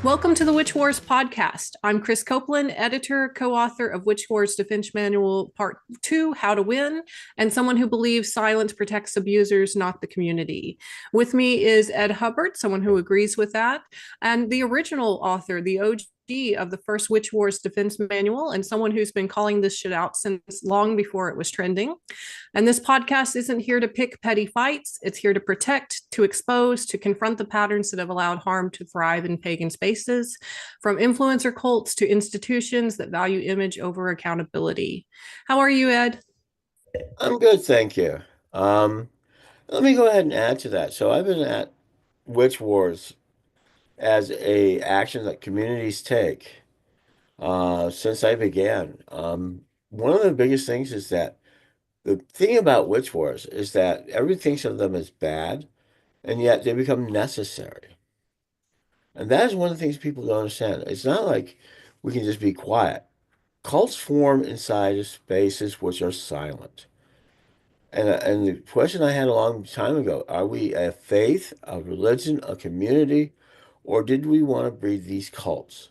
Welcome to the Witch Wars podcast. I'm Krys Copeland, editor, co-author of Witch Wars Defense Manual Part 2, How to Win, and someone who believes silence protects abusers, not the community. With me is Ed Hubbard, someone who agrees with that, and the original author, the OG of the first Witch Wars Defense Manual, and someone who's been calling this shit out since long before it was trending. And this podcast isn't here to pick petty fights. It's here to protect, to expose, to confront the patterns that have allowed harm to thrive in pagan spaces, from influencer cults to institutions that value image over accountability. How are you, Ed? I'm good, thank you. Um, Let me go ahead and add to that. So I've been at Witch Wars as a action that communities take since I began. One of the biggest things is that the thing about Witch Wars is that everyone thinks of them as bad, and yet they become necessary. And that is one of the things people don't understand. It's not like we can just be quiet. Cults form inside of spaces which are silent. And the question I had a long time ago, are we a faith, a religion, a community, or did we want to breed these cults?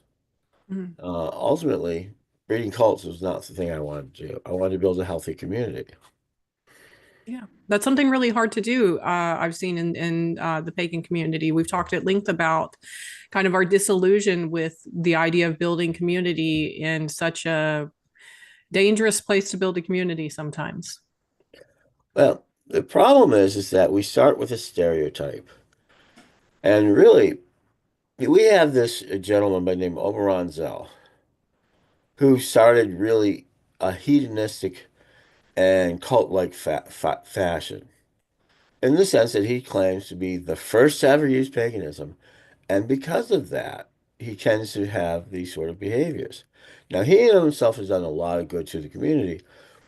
Mm, Ultimately, breeding cults was not the thing I wanted to do. I wanted to build a healthy community. yeah, that's something really hard to do. I've seen in the pagan community. We've talked at length about kind of our disillusion with the idea of building community in such a dangerous place to build a community sometimes. Well, the problem is that we start with a stereotype. And really, we have this gentleman by the name of Oberon Zell, who started really a hedonistic and cult-like fashion, in the sense that he claims to be the first to ever use paganism. And because of that, he tends to have these sort of behaviors. Now, he in himself has done a lot of good to the community,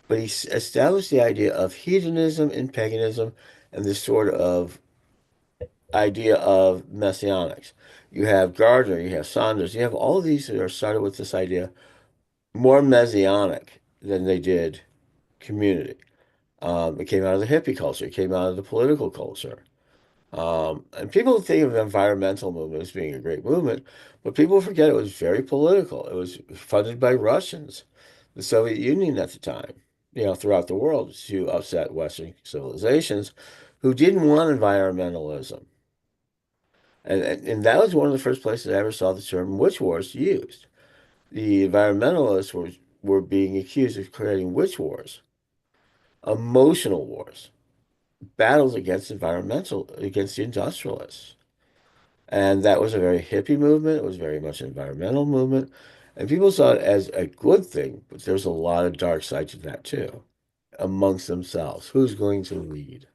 but he established the idea of hedonism and paganism and this sort of idea of messianics. You have Gardner, you have Saunders, you have all of these that are started with this idea more messianic than they did community. It came out of the hippie culture, it came out of the political culture. And people think of the environmental movement as being a great movement, but people forget it was very political. It was funded by Russians, the Soviet Union at the time, throughout the world to upset Western civilizations who didn't want environmentalism. And that was one of the first places I ever saw the term witch wars used. The environmentalists were being accused of creating witch wars, emotional wars, battles against the industrialists. And that was a very hippie movement. It was very much an environmental movement. And people saw it as a good thing, but there's a lot of dark side to that too, amongst themselves. Who's going to lead?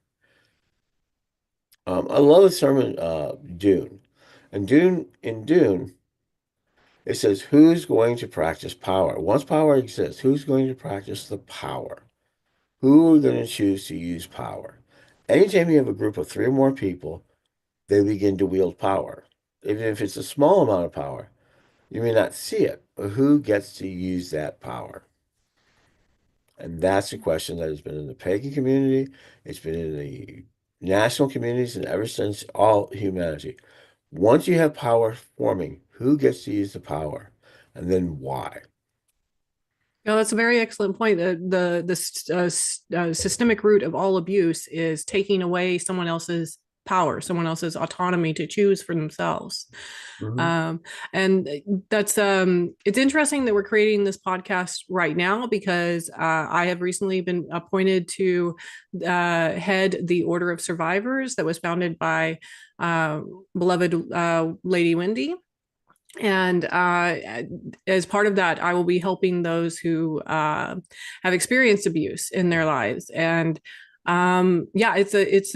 I love the sermon Dune. And Dune, it says, who's going to practice power? Once power exists, who's going to practice the power? Who are going to choose to use power? Anytime you have a group of three or more people, they begin to wield power. Even if it's a small amount of power, you may not see it, but who gets to use that power? And that's a question that has been in the pagan community. It's been in the national communities and ever since all humanity. Once you have power forming, who gets to use the power? And then why? No, that's a very excellent point. Systemic root of all abuse is taking away someone else's power, someone else's autonomy to choose for themselves. Hmm. Um, and that's it's interesting that we're creating this podcast right now because I have recently been appointed to head the Order of Survivors that was founded by uh, beloved Lady Wendy. And as part of that, I will be helping those who have experienced abuse in their lives. And yeah, it's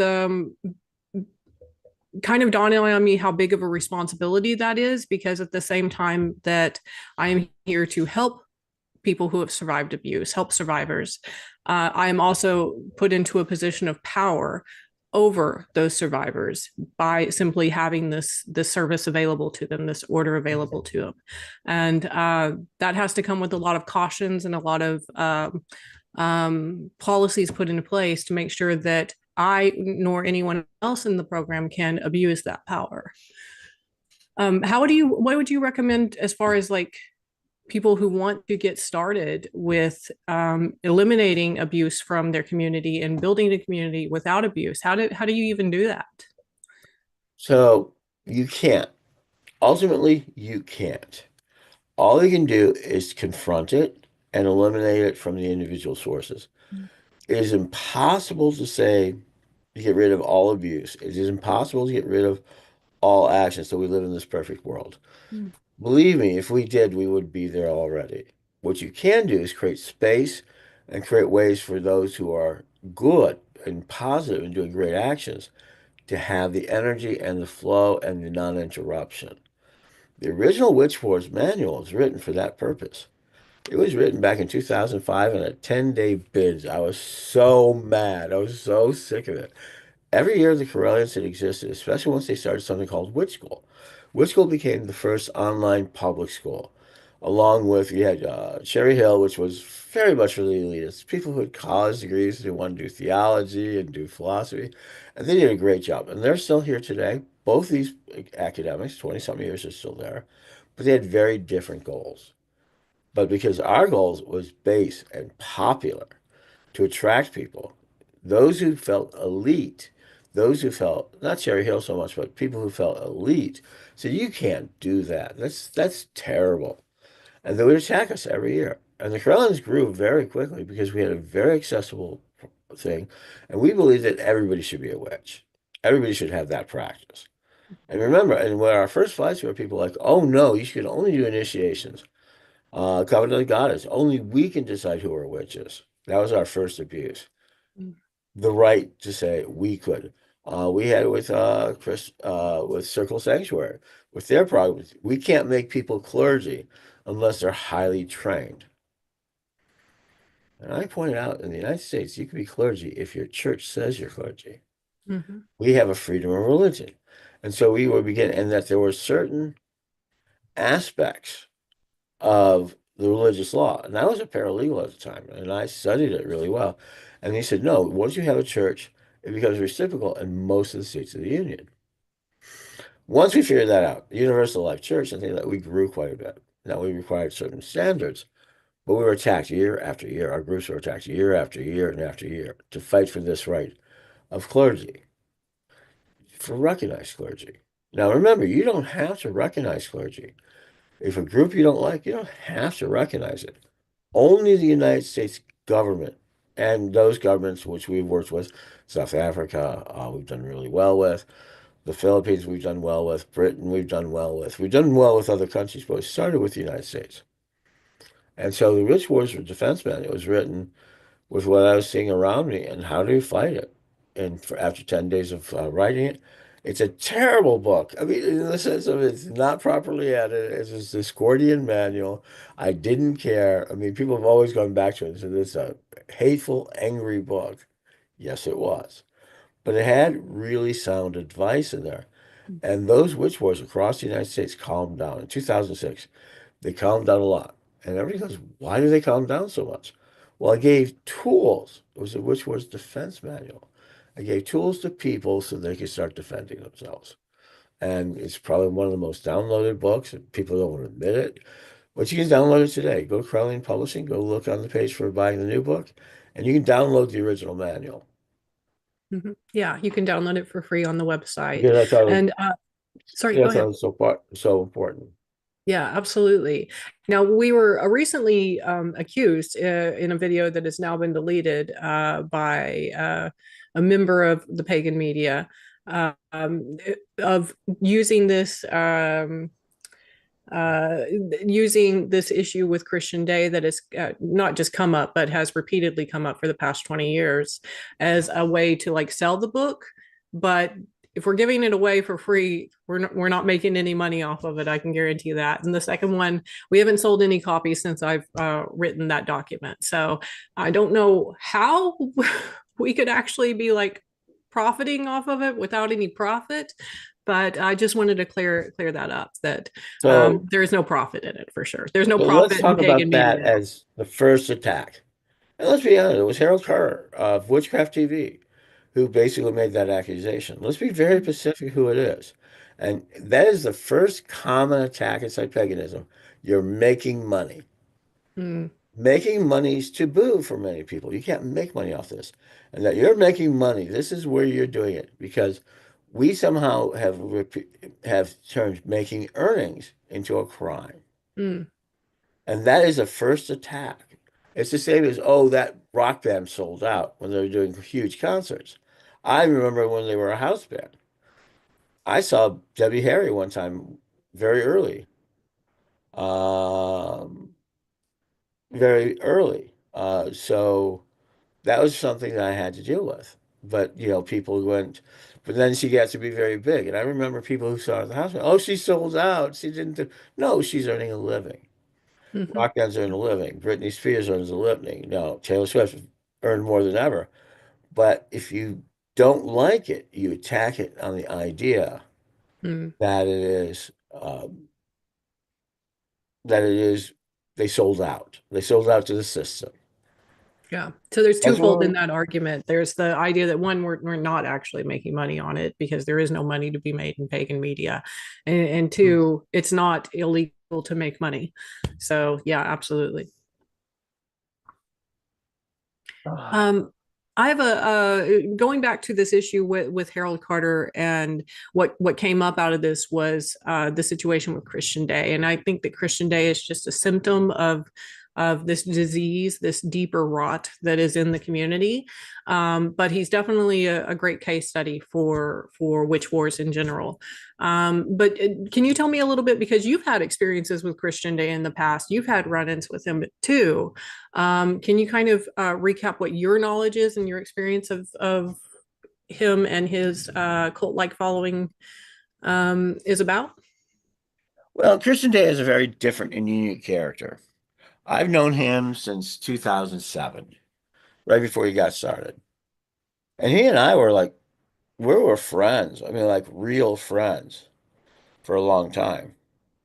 kind of dawning on me how big of a responsibility that is, because at the same time that I am here to help people who have survived abuse, help survivors, I am also put into a position of power over those survivors by simply having this service available to them, this order available to them. And that has to come with a lot of cautions and a lot of policies put into place to make sure that I nor anyone else in the program can abuse that power. What would you recommend as far as like people who want to get started with eliminating abuse from their community and building a community without abuse? How do you even do that? So you can't. Ultimately, you can't. All you can do is confront it and eliminate it from the individual sources. It is impossible to say to get rid of all abuse. It is impossible to get rid of all action. So we live in this perfect world. Mm, Believe me, if we did, we would be there already. What you can do is create space and create ways for those who are good and positive and doing great actions to have the energy and the flow and the non-interruption. The original Witch Wars manual was written for that purpose. It was written back in 2005 on a 10-day binge. I was so mad. I was so sick of it. Every year the Corellians had existed, especially once they started something called Witch School. Witch School became the first online public school. Along with, you had Cherry Hill, which was very much for the elitists, people who had college degrees, who wanted to do theology and do philosophy, and they did a great job. And they're still here today. Both these academics, 20-something years, are still there, but they had very different goals. But because our goals was base and popular to attract people, those who felt elite, those who felt not Cherry Hill so much, but people who felt elite, said you can't do that. That's terrible. And they would attack us every year. And the Krellins grew very quickly because we had a very accessible thing. And we believe that everybody should be a witch. Everybody should have that practice. And remember, and when our first flights were people like, oh no, you should only do initiations. Covenant of the Goddess. Only we can decide who are witches. That was our first abuse. mm, The right to say we could. We had it with Krys with Circle Sanctuary. With their problems, we can't make people clergy unless they're highly trained. And I pointed out in the United States, you can be clergy if your church says you're clergy. mhm, We have a freedom of religion. And so we were beginning, and that there were certain aspects of the religious law. And I was a paralegal at the time, and I studied it really well. And he said, no, once you have a church, it becomes reciprocal in most of the states of the Union. Once we figured that out, Universal Life Church, I think that we grew quite a bit. Now we required certain standards, but we were attacked year after year. Our groups were attacked year after year and after year to fight for this right of clergy, for recognized clergy. Now remember, you don't have to recognize clergy. If a group you don't like, you don't have to recognize it. Only the United States government and those governments which we've worked with, South Africa, we've done really well with, the Philippines, we've done well with, Britain, we've done well with. We've done well with other countries, but we started with the United States. And so the Rich Wars for Defense Manual was written with what I was seeing around me and how do you fight it. And after 10 days of writing it, it's a terrible book. I mean, in the sense of it's not properly edited. It's this Discordian manual. I didn't care. I mean, people have always gone back to it and said it's a hateful, angry book. Yes, it was. But it had really sound advice in there. And those witch wars across the United States calmed down. In 2006, they calmed down a lot. And everybody goes, why do they calm down so much? Well, I gave tools. It was a Witch Wars defense manual. I gave tools to people so they could start defending themselves. And it's probably one of the most downloaded books. People don't want to admit it. But you can download it today. Go to Crowley Publishing, go look on the page for buying the new book, and you can download the original manual. mhm. Yeah, you can download it for free on the website. Because I thought it was, And sorry, because go I thought it ahead. was so important. Yeah, absolutely. Now, we were recently accused in a video that has now been deleted by a member of the pagan media of using this uh, using this issue with Christian Day that has not just come up, but has repeatedly come up for the past 20 years as a way to like sell the book. But if we're giving it away for free, we're not making any money off of it. I can guarantee that. And the second one, we haven't sold any copies since I've written that document. So I don't know how we could actually be like profiting off of it without any profit. But I just wanted to clear that up that So, there is no profit in it for sure. There's no so let's profit in talk pagan about that media. as the first attack. And let's be honest, it was Harold Carr of Witchcraft TV who basically made that accusation. Let's be very specific who it is. And that is the first common attack inside paganism. You're making money. Mm, Making money is taboo for many people. You can't make money off this. And that you're making money, this is where you're doing it because we somehow have turned making earnings into a crime. mm, And that is a first attack. It's the same as, oh, that rock band sold out when they were doing huge concerts. I remember when they were a house band. I saw Debbie Harry one time very early. Um, very early. So that was something that I had to deal with. But, people went, but then she got to be very big. And I remember people who saw her at the house, oh, she sold out. She didn't do. No, she's earning a living. mhm, Rock bands earn a living. Britney Spears earns a living. No, Taylor Swift earned more than ever. But if you don't like it, you attack it on the idea mm. that that it is, they sold out. They sold out to the system. Yeah. So there's That's twofold in what, that argument. There's the idea that one, we're not actually making money on it because there is no money to be made in pagan media. And two, it's not illegal to make money. So yeah, absolutely. Um, I have a going back to this issue with Harold Carter, and what came up out of this was the situation with Christian Day, and I think that Christian Day is just a symptom of this disease, this deeper rot that is in the community. But he's definitely a great case study for witch wars in general. But can you tell me a little bit, because you've had experiences with Christian Day in the past, you've had run-ins with him too. Can you kind of recap what your knowledge is and your experience of him and his cult-like following is about? well, Christian Day is a very different and unique character. I've known him since 2007, right before he got started. And he and I were like, we were friends. I mean, like real friends for a long time.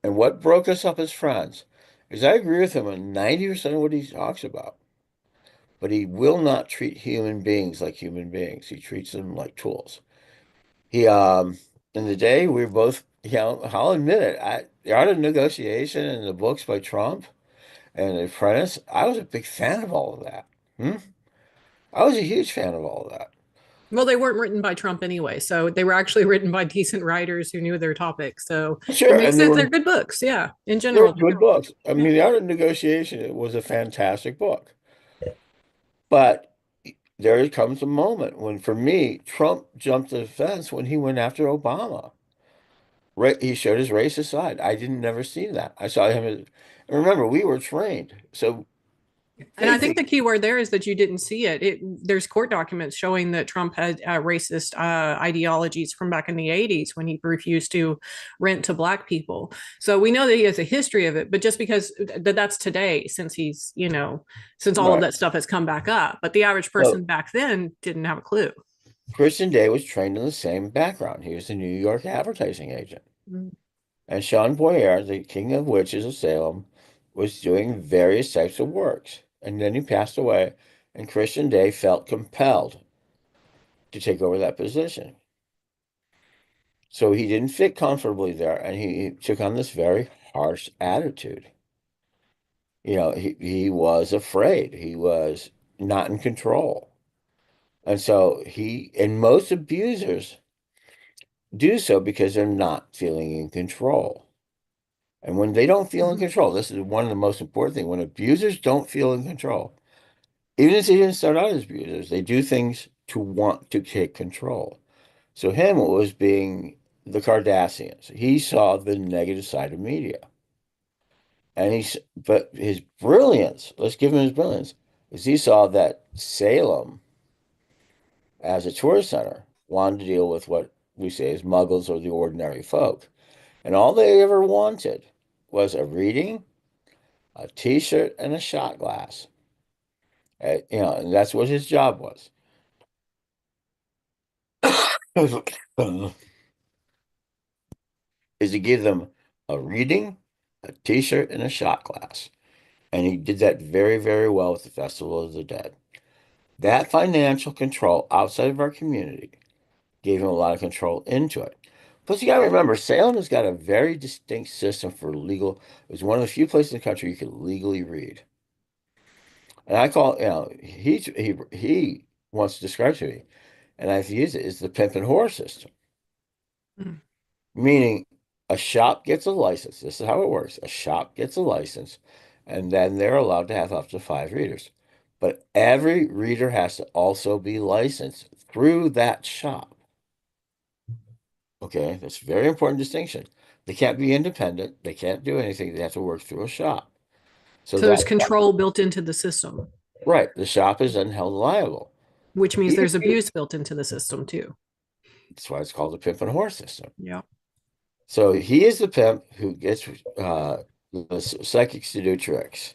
And what broke us up as friends is I agree with him on 90% of what he talks about, but he will not treat human beings like human beings. He treats them like tools. He, in the day, we were both, I'll admit it, the Art of Negotiation and the books by Trump and The Apprentice, I was a big fan of all of that. Hmm? I was a huge fan of all of that. Well, they weren't written by Trump anyway, so they were actually written by decent writers who knew their topic. So it Sure, makes and sense. They're good books, yeah, in they were general. good books. I Yeah. mean, The Art of Negotiation it was a fantastic book. But there comes a moment when, for me, Trump jumped the fence when he went after Obama. Right, he showed his racist side. I didn't never see that. I saw him as, and remember, we were trained. So And I think basically, the key word there is that you didn't see it. There's court documents showing that Trump had racist ideologies from back in the 80s when he refused to rent to black people. So we know that he has a history of it, but just because that's today, since since all of right. that stuff has come back up. But the average So person back then didn't have a clue. Christian Day was trained in the same background. He was a New York advertising agent. Mm. And Sean Boyer, the King of Witches of Salem, was doing various types of works. And then he passed away, and Christian Day felt compelled to take over that position. So he didn't fit comfortably there, and he took on this very harsh attitude. He was afraid. He was not in control. And so and most abusers do so because they're not feeling in control. And when they don't feel in Mhm. control, this is one of the most important things. When abusers don't feel in control, even if they didn't start out as abusers, they do things to want to take control. So him it was being the Kardashians. He saw the negative side of media. But his brilliance, let's give him his brilliance, is he saw that Salem, as a tourist center, wanted to deal with what we say is muggles or the ordinary folk. And all they ever wanted was a reading, a t-shirt, and a shot glass. And that's what his job was. Is to give them a reading, a t-shirt, and a shot glass. And he did that very, very well with the Festival of the Dead. That financial control outside of our community gave him a lot of control into it. Plus, you got to remember, Salem has got a very distinct system for legal. It's one of the few places in the country you can legally read. And I call, he wants to describe to me, and I've used it, is the pimp and whore system. Mm. Meaning a shop gets a license. This is how it works. A shop gets a license, and then they're allowed to have up to 5 readers. But every reader has to also be licensed through that shop. Okay, that's a very important distinction. They can't be independent. They can't do anything. They have to work through a shop. So So there's that, control built into the system, right, the shop is then held liable. which means He, there's abuse built into the system too. that's why it's called the pimp and whore system. Yeah. So he is the pimp who gets the psychics to do tricks.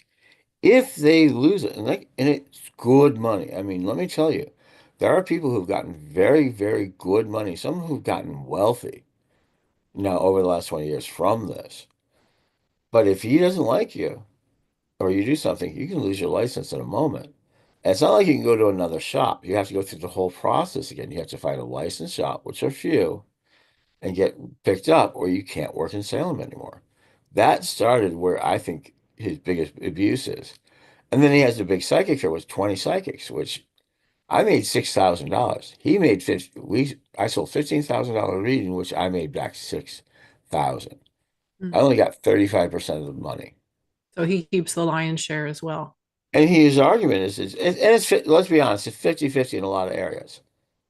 If they lose it, and it's good money. I mean, let me tell you, there are people who've gotten very, very good money, some who've gotten wealthy now over the last 20 years from this. But if he doesn't like you or you do something, you can lose your license in a moment. And it's not like you can go to another shop. You have to go through the whole process again. You have to find a licensed shop, which are few, and get picked up, or you can't work in Salem anymore. That started where I think his biggest abuse is. And then he has the big psychic fair with 20 psychics, which I made $6,000. He made 50, I sold $15,000 reading, which I made back 6,000. I Mm. only got 35% of the money. So he keeps the lion's share as well. And his argument let's be honest, it's 50-50 in a lot of areas.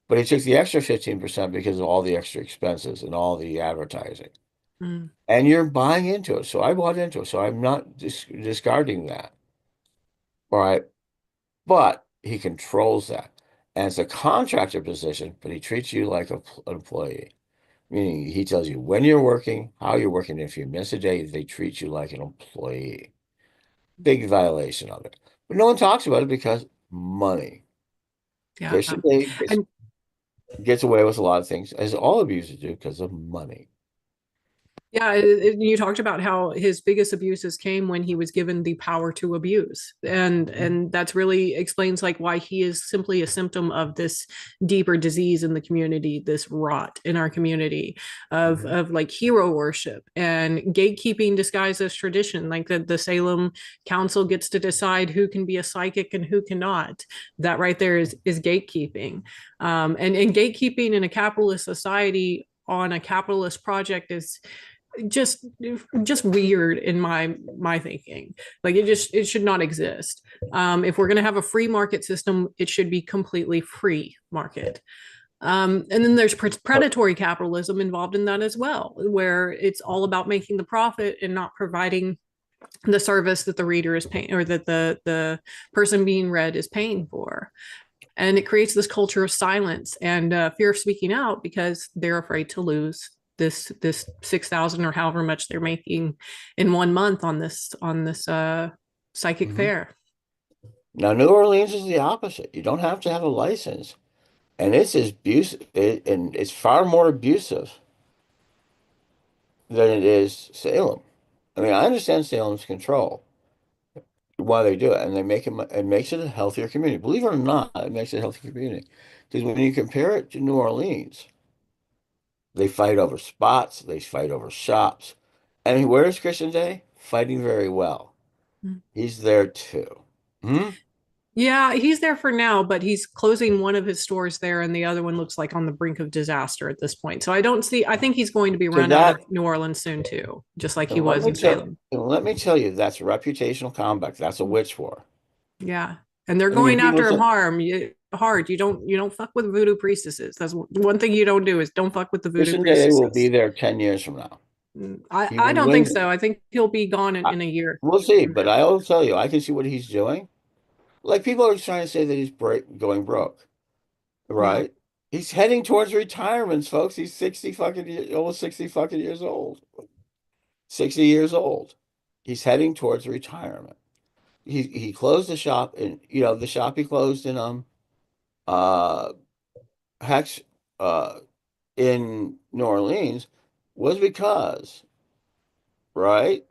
But he took the extra 15% because of all the extra expenses and all the advertising. Mm. And you're buying into it. So I bought into it. So I'm not discarding that. All right. But he controls that. And it's a contractor position, but he treats you like an employee. Meaning he tells you when you're working, how you're working. If you miss a day, they treat you like an employee. Big violation of it. But no one talks about it because money. Yeah. Christian Dave And gets away with a lot of things, as all abusers do, because of money. yeah, you talked about how his biggest abuses came when he was given the power to abuse, and that's really explains like why he is simply a symptom of this deeper disease in the community, this rot in our community of like hero worship and gatekeeping disguised as tradition. Like the Salem Council gets to decide who can be a psychic and who cannot. That right there is gatekeeping, and gatekeeping in a capitalist society on a capitalist project is just just weird in my thinking. Like it should not exist. If we're going to have a free market system, it should be completely free market. And then there's predatory capitalism involved in that as well, where it's all about making the profit and not providing the service that the reader is paying or that the person being read is paying for. And it creates this culture of silence and fear of speaking out because they're afraid to lose this 6,000 or however much they're making in 1 month on this psychic Mhm. fair. Now, New Orleans is the opposite. You don't have to have a license, and it's as abusive, and it's far more abusive than it is Salem. I mean, I understand Salem's control, why they do it, and it makes it a healthier community. Believe it or not, it makes it a healthier community. Because when you compare it to New Orleans, they fight over spots, they fight over shops. And where's Christian Day? Fighting very well. He's there too. Hmm? Yeah, he's there for now, but he's closing one of his stores there, and the other one looks like on the brink of disaster at this point. So I don't see. I think he's going to be So run out of New Orleans soon too, just like he was in Salem. let me tell you, that's reputational combat. That's a witch war. Yeah, and they're I mean, going people after him say hard. You don't fuck with voodoo priestesses. That's one thing you don't do is don't fuck with the voodoo Christian Day will be priestesses. there 10 years from now. I He I will don't think linger. so. I think he'll be gone I, in a year we'll see, from but now. I will tell you, I can see what he's doing. Like people are trying to say that he's going broke, Yeah. right? He's heading towards retirement, folks. He's 60 fucking almost 60 fucking years old. 60 years old. He's heading towards retirement. He closed the shop and the shop he closed in uh Hex uh in New Orleans was because, right?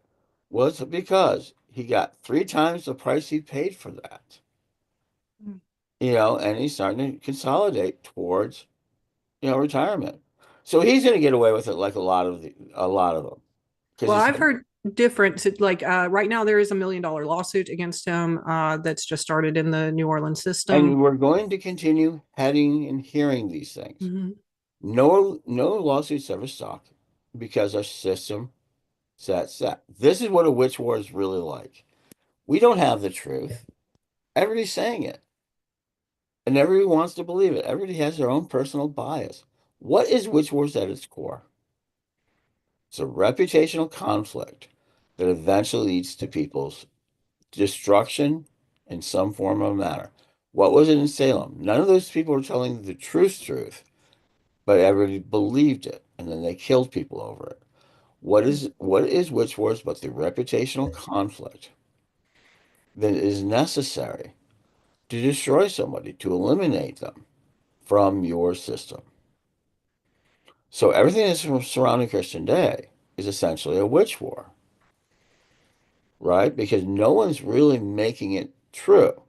Was because he got 3 times the price he paid for that. And he's starting to consolidate towards retirement. So he's going to get away with it like a lot of them because Well, it's I've heard different, like right now there is $1 million lawsuit against him that's just started in the New Orleans system. and we're going to continue heading and hearing these things. Mhm. No lawsuits ever stuck because our system set. This is what a witch war is really like. We don't have the truth. Everybody's saying it, and everybody wants to believe it. Everybody has their own personal bias. What is witch wars at its core? It's a reputational conflict that eventually leads to people's destruction in some form or manner. What was it in Salem? None of those people were telling the truth, but everybody believed it, and then they killed people over it. What is witch wars but the reputational conflict that is necessary to destroy somebody, to eliminate them from your system? So everything that's surrounding Christian Day is essentially a witch war, right? Because no one's really making it true.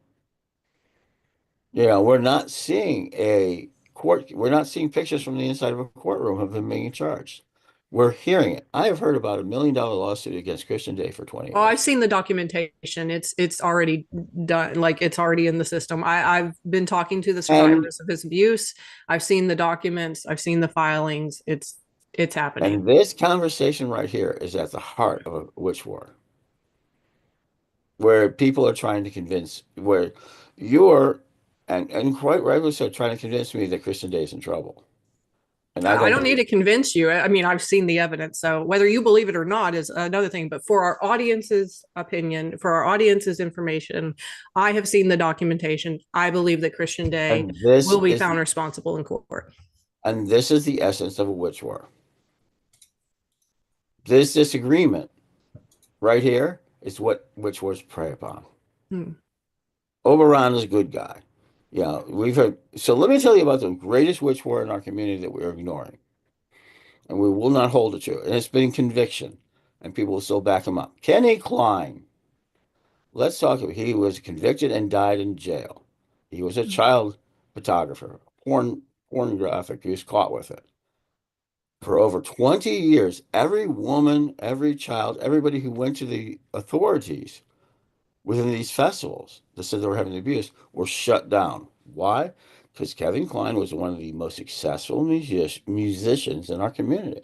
We're not seeing we're not seeing pictures from the inside of a courtroom of him being charged. We're hearing it. I have heard about $1 million lawsuit against Christian Day for 20 Oh, years. I've seen the documentation. It's already done. Like it's already in the system. I've been talking to the And survivors of his abuse. I've seen the documents. I've seen the filings. It's happening. and this conversation right here is at the heart of a witch war, where people are trying to convince, where you're, and quite rightly so, trying to convince me that Christian Day is in trouble. And I I don't don't need believe to it. convince you. I mean, I've seen the evidence. So whether you believe it or not is another thing. But for our audience's opinion, for our audience's information, I have seen the documentation. I believe that Christian Day And this will be is found the responsible in court. and this is the essence of a witch war. This disagreement right here is what witch wars prey upon. Hmm. Oberon is a good guy. Yeah, we've heard. So let me tell you about the greatest witch war in our community that we're ignoring, and we will not hold it to. And it's been conviction, and people will still back him up. Kenny Klein. Let's talk about. He was convicted and died in jail. He was a child photographer, pornographic. He was caught with it for over 20 years. Every woman, every child, everybody who went to the authorities within these festivals that said they were having abuse were shut down. Why? Because Kevin Klein was one of the most successful musicians in our community.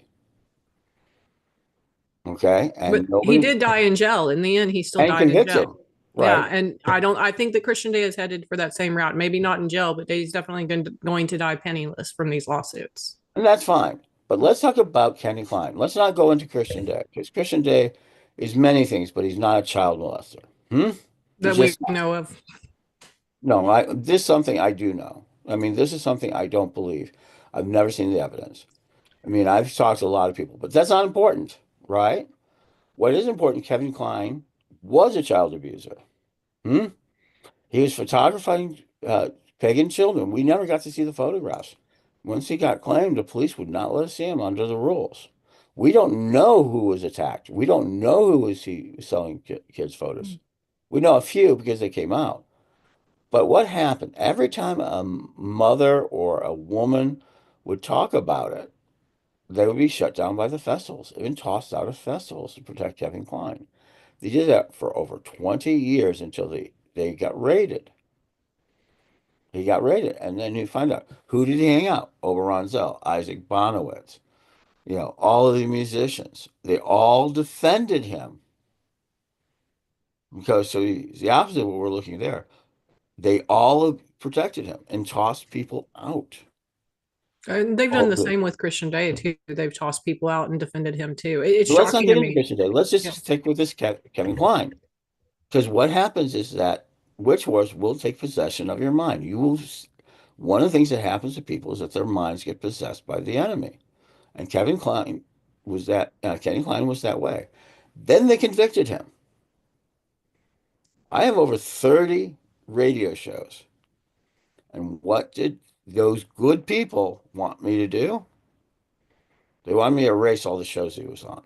Okay. But And he nobody, did die in jail. In the end, he still and died in convicted, jail. Yeah, right? and I think that Christian Day is headed for that same route. Maybe not in jail, but he's definitely going to die penniless from these lawsuits. And that's fine. But let's talk about Kenny Klein. Let's not go into Christian Day because Christian Day is many things, but he's not a child molester. Hmm? He's That we just not. know of. No, this is something I do know. I mean, this is something I don't believe. I've never seen the evidence. I mean, I've talked to a lot of people, but that's not important, right? What is important, Kevin Klein was a child abuser. Hmm? He was photographing pagan children. We never got to see the photographs. Once he got claimed, the police would not let us see him under the rules. We don't know who was attacked. We don't know who was he selling kids' photos. We know a few because they came out. But what happened? Every time a mother or a woman would talk about it, they would be shut down by the festivals, even tossed out of festivals to protect Kevin Klein. They did that for over 20 years until they got raided. He got raided. And then you find out who did he hang out? Oberon Zell, Isaac Bonowitz, all of the musicians. They all defended him because the opposite of what we're looking there. They all protected him and tossed people out. And they've done All the good. same with Christian Day too. They've tossed people out and defended him too. It's But let's not shocking to get into me. Christian Day. Let's just Yeah. stick with this Kevin Klein. Because what happens is that witch wars will take possession of your mind. One of the things that happens to people is that their minds get possessed by the enemy. And Kenny Klein was that way. Then they convicted him. I have over 30 radio shows. And what did those good people want me to do? They wanted me to erase all the shows he was on,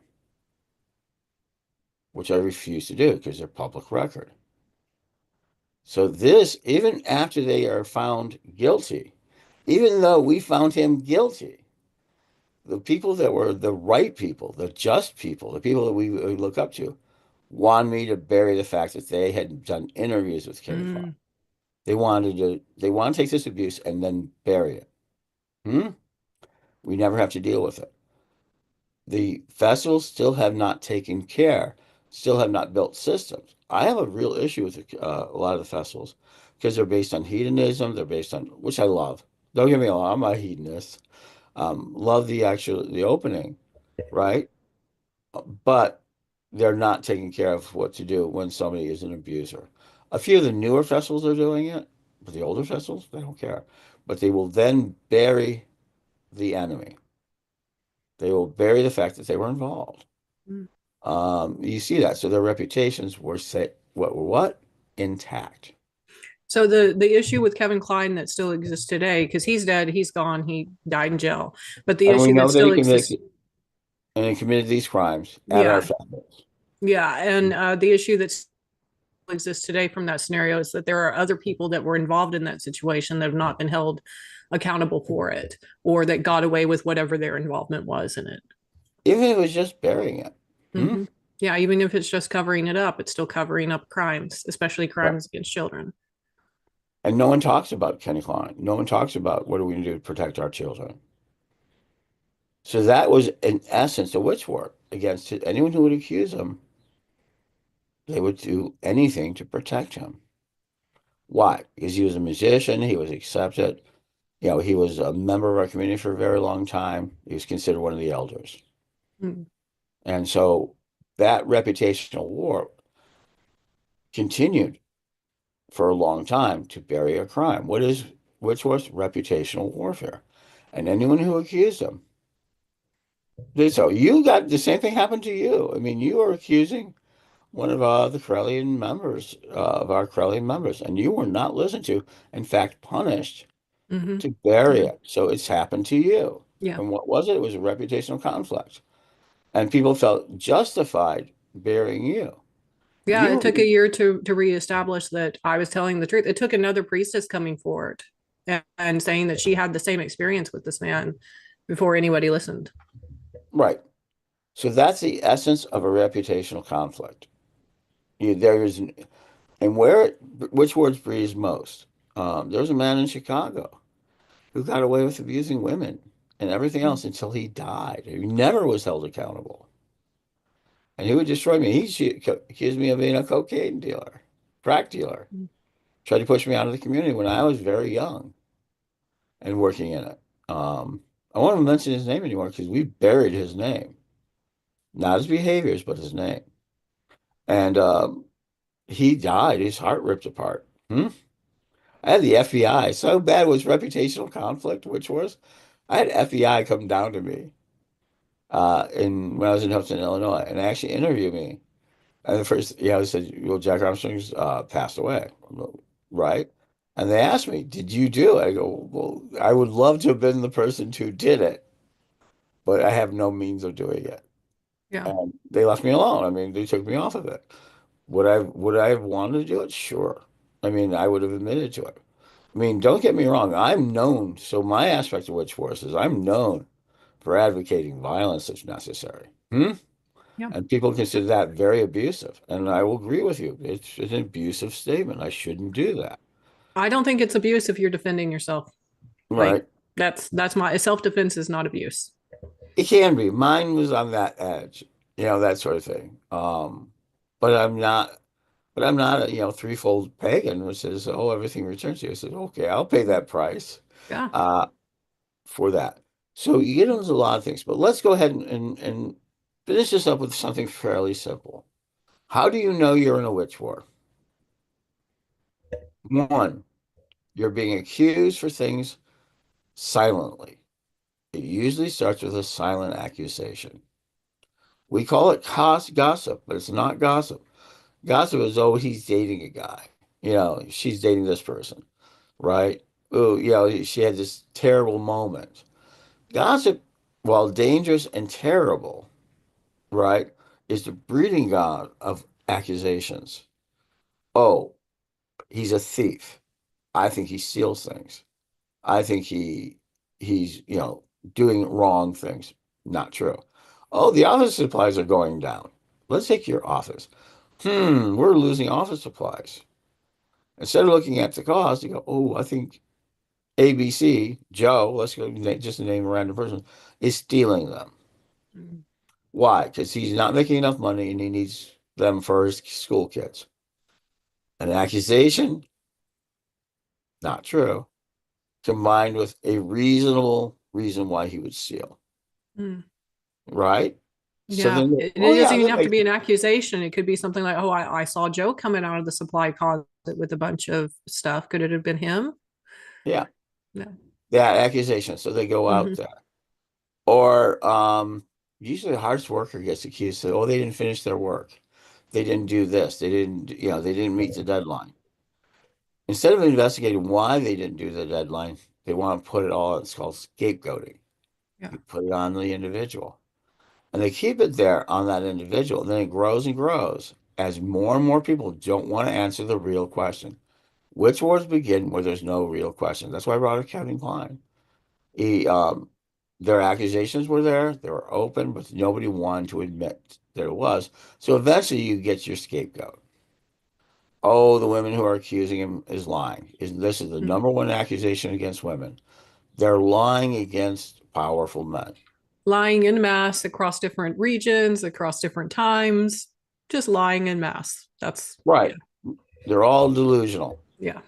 which I refused to do because they're public record. So this, even after they are found guilty, even though we found him guilty, the people that were the right people, the just people, the people that we look up to, wanted me to bury the fact that they had done interviews with Kenny Clark. Mm, They want to take this abuse and then bury it. Hmm? We never have to deal with it. The festivals still have not taken care, still have not built systems. I have a real issue with a lot of the festivals because they're based on hedonism. They're based on, which I love. Don't get me wrong, I'm a hedonist. Love the opening, right? But they're not taking care of what to do when somebody is an abuser. A few of the newer festivals are doing it, but the older festivals, they don't care. But they will then bury the enemy. They will bury the fact that they were involved. mm. You see that. So their reputations were set, what were what? Intact. So the issue with Kevin Kline that still exists today, because he's dead, he's gone, he died in jail. But the And we issue that know that he still exists, convicted and he committed these crimes at our yeah, festivals. yeah, and the issue that still exists today from that scenario is that there are other people that were involved in that situation that have not been held accountable for it, or that got away with whatever their involvement was in it. Even if it was just burying it. Hmm? Mm-hmm. Yeah, even if it's just covering it up, it's still covering up crimes, especially Right. crimes against children. And no one talks about Kenny Klein. No one talks about what are we going to do to protect our children. So that was, in essence, a witch work against anyone who would accuse him. They would do anything to protect him. Why? Because he was a musician. He was accepted. He was a member of our community for a very long time. He was considered one of the elders. Mm-hmm. And so that reputational war continued for a long time to bury a crime. Which was reputational warfare. And anyone who accused him did so. You got the same thing happened to you. I mean, you were accusing one of the Krellian members, of our Krellian members, and you were not listened to, in fact, punished Mm-hmm. to bury Yeah. it. So it's happened to you. Yeah. And what was it? It was a reputational conflict. And people felt justified burying you. Yeah, You it were, took a year to reestablish that I was telling the truth. It took another priestess coming forward and saying that she had the same experience with this man before anybody listened. right. So that's the essence of a reputational conflict. There is, and which words breathes most? There was a man in Chicago who got away with abusing women and everything else until he died. He never was held accountable. And he would destroy me. Accused me of being a cocaine dealer, crack dealer, tried to push me out of the community when I was very young and working in it. I won't mention his name anymore because we buried his name, not his behaviors, but his name. And he died. His heart ripped apart. Hmm? I had the FBI. So bad was reputational conflict, which was I had FBI come down to me in when I was in Hudson, Illinois, and actually interview me. And the first, I said, well, Jack Armstrong's passed away, right? And they asked me, did you do it? I go, well, I would love to have been the person who did it, but I have no means of doing it. Yeah. And they left me alone. I mean, they took me off of it. Would I have wanted to do it? Sure. I mean, I would have admitted to it. I mean, don't get me wrong. I'm known. So my aspect of Witch Force is I'm known for advocating violence if necessary. Hmm? Yeah. And people consider that very abusive. And I will agree with you. It's an abusive statement. I shouldn't do that. I don't think it's abuse if you're defending yourself. Like Right. that's my self-defense is not abuse. It can be. Mine was on that edge, that sort of thing. But I'm not a, threefold pagan who says, oh, everything returns to you. I said, okay, I'll pay that price Yeah. uh, for that. So you get into a lot of things, but let's go ahead and finish this up with something fairly simple. How do you know you're in a witch war? One, you're being accused for things silently. It usually starts with a silent accusation. We call it gossip, but it's not gossip. Gossip is, oh, he's dating a guy. She's dating this person, right? Oh, she had this terrible moment. Gossip, while dangerous and terrible, right, is the breeding ground of accusations. Oh, he's a thief. I think he steals things. I think he's, doing wrong things. Not true. Oh, the office supplies are going down. Let's take your office. We're losing office supplies. Instead of looking at the cost, you go, oh, I think ABC, Joe, let's go just to name a random person, is stealing them. Mm. Why? Because he's not making enough money and he needs them for his school kids. An accusation? Not true. Combined with a reasonable reason why he would steal. Mm. Right? So Yeah, then, it oh yeah, doesn't even that have to makes be an accusation. It could be something like, "Oh, I saw Joe coming out of the supply closet with a bunch of stuff." Could it have been him? yeah, No. yeah, accusation. So they go out Hmm. there. Or usually the hardest worker gets accused of, oh, they didn't finish their work. They didn't do this. They didn't, they didn't meet the deadline. Instead of investigating why they didn't do the deadline, they want to put it all, it's called scapegoating. Yeah. You put it on the individual. And they keep it there on that individual. And then it grows and grows as more and more people don't want to answer the real question. Which wars begin where there's no real question? That's why I brought up Kevin Klein. He, their accusations were there, they were open, but nobody wanted to admit that it was. So eventually you get your scapegoat. Oh, the women who are accusing him is lying. This is the Mm. number one accusation against women. They're lying against powerful men. Lying in mass across different regions, across different times, just lying in mass. That's yeah, Right. They're all delusional. yeah,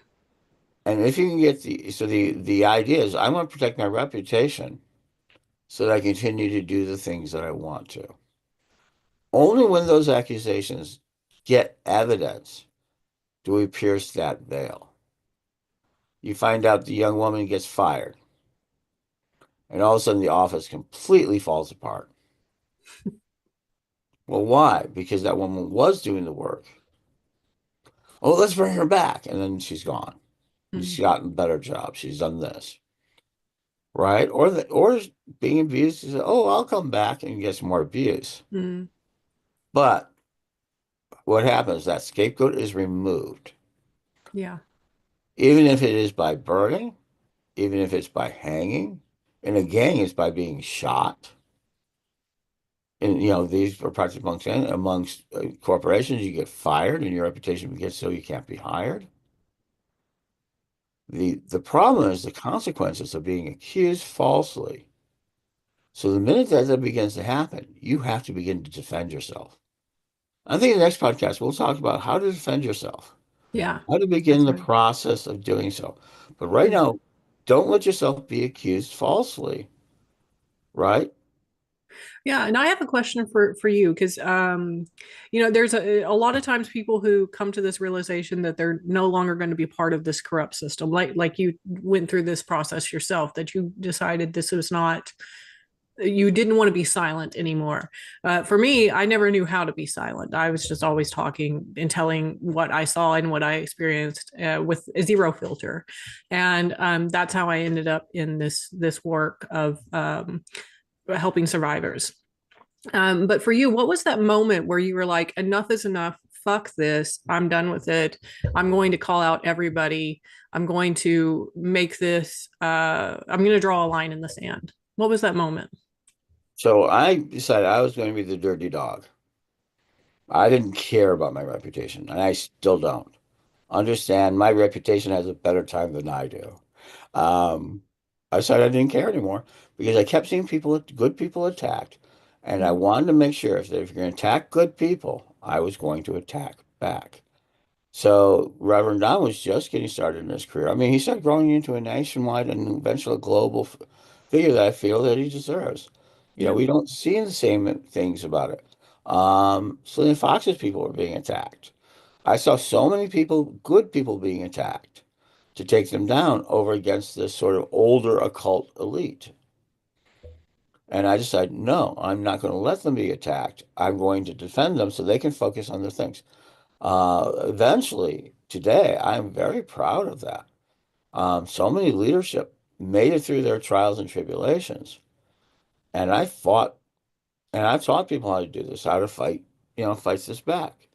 And if you can get the idea is I'm going to protect my reputation so that I continue to do the things that I want to. Only when those accusations get evidence do we pierce that veil. You find out the young woman gets fired, and all of a sudden the office completely falls apart. Well, why? Because that woman was doing the work. Oh, let's bring her back. And then she's gone. She's mm, gotten a better job. She's done this. Right? Or being abused, she said, oh, I'll come back and get some more abuse. mm, But what happens? That scapegoat is removed. yeah, Even if it is by burning, even if it's by hanging, in a gang, it's by being shot. And these are practiced amongst corporations. You get fired, and your reputation gets so you can't be hired. The problem is the consequences of being accused falsely. So the minute that begins to happen, you have to begin to defend yourself. I think in the next podcast we'll talk about how to defend yourself, yeah. how to begin That's the right. process of doing so. But right Yeah. now, don't let yourself be accused falsely, right? Yeah, and I have a question for you because there's a lot of times people who come to this realization that they're no longer going to be part of this corrupt system, like you went through this process yourself, that you decided this was not, you didn't want to be silent anymore. For me, I never knew how to be silent. I was just always talking and telling what I saw and what I experienced with a zero filter, and that's how I ended up in this work of helping survivors. But for you, what was that moment where you were like, enough is enough? Fuck this. I'm done with it. I'm going to call out everybody. I'm going to make this, I'm going to draw a line in the sand. What was that moment? So I decided I was going to be the dirty dog. I didn't care about my reputation, and I still don't. Understand, my reputation has a better time than I do. Um, I decided I didn't care anymore because I kept seeing good people attacked, and I Mm, wanted to make sure if you're going to attack good people, I was going to attack back. So Reverend Don was just getting started in his career. I mean, he started growing into a nationwide and eventually a global figure that I feel that he deserves. yeah. We don't see the same things about it. Selena Fox's people were being attacked. I saw so many people, good people, being attacked to take them down over against this sort of older occult elite. And I decided, no, I'm not going to let them be attacked. I'm going to defend them so they can focus on their things. Eventually, today, I'm very proud of that. So many leadership made it through their trials and tribulations. And I fought, and I taught people how to do this, how to fight, fight this back.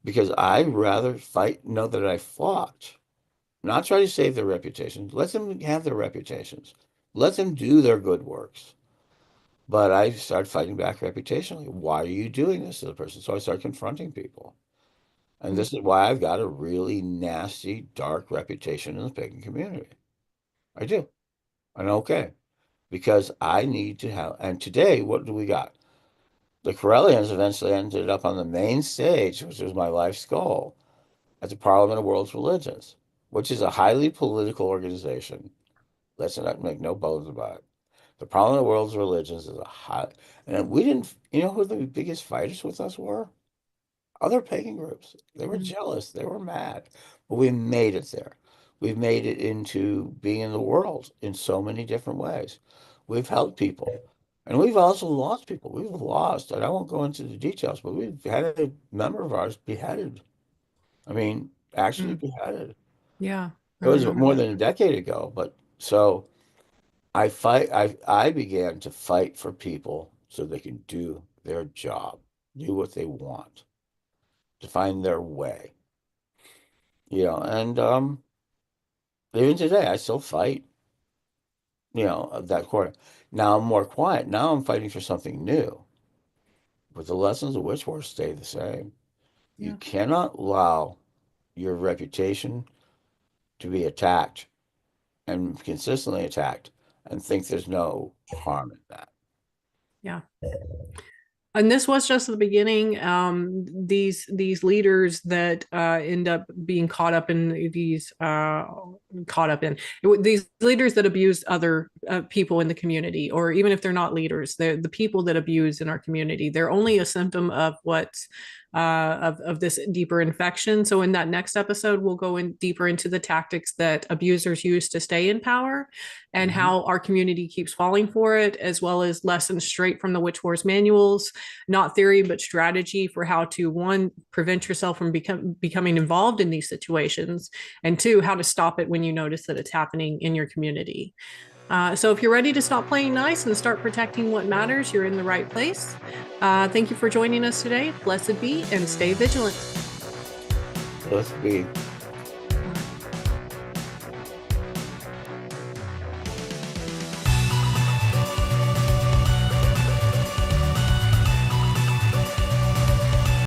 Because I rather fight, know that I fought, not try to save their reputations. Let them have their reputations. Let them do their good works. But I started fighting back reputationally. Why are you doing this to the person? So I started confronting people. And Mm, this is why I've got a really nasty, dark reputation in the pagan community. I do. And okay. Because I need to have, and today, what do we got? The Corellians eventually ended up on the main stage, which was my life's goal, at the Parliament of World's Religions, which is a highly political organization. Let's not make no bones about it. The Parliament of World's Religions is a high, and we didn't, you know who the biggest fighters with us were? Other pagan groups. They were mm, jealous, they were mad, but we made it there. We've made it into being in the world in so many different ways. We've helped people, and we've also lost people. We've lost, and I won't go into the details, but we've had a member of ours beheaded. I mean, actually mm. beheaded. Yeah, I It was remember more that. than a decade ago, but so I began to fight for people so they can do their job, do what they want, to find their way. And even today I still fight, of that quarter. Now I'm more quiet. Now I'm fighting for something new, but the lessons of Witch Wars stay the same. You Yeah. cannot allow your reputation to be attacked and consistently attacked and think there's no harm in that. Yeah. And this was just the beginning. These leaders that end up being caught up in these leaders that abuse other people in the community, or even if they're not leaders, they're the people that abuse in our community. They're only a symptom of what's of this deeper infection. So in that next episode, we'll go in deeper into the tactics that abusers use to stay in power and Mhm. how our community keeps falling for it, as well as lessons straight from the Witch Wars manuals, not theory, but strategy for how to, one, prevent yourself from becoming involved in these situations, and two, how to stop it when you notice that it's happening in your community. So if you're ready to stop playing nice and start protecting what matters, you're in the right place. Thank you for joining us today. Blessed be and stay vigilant. Let's be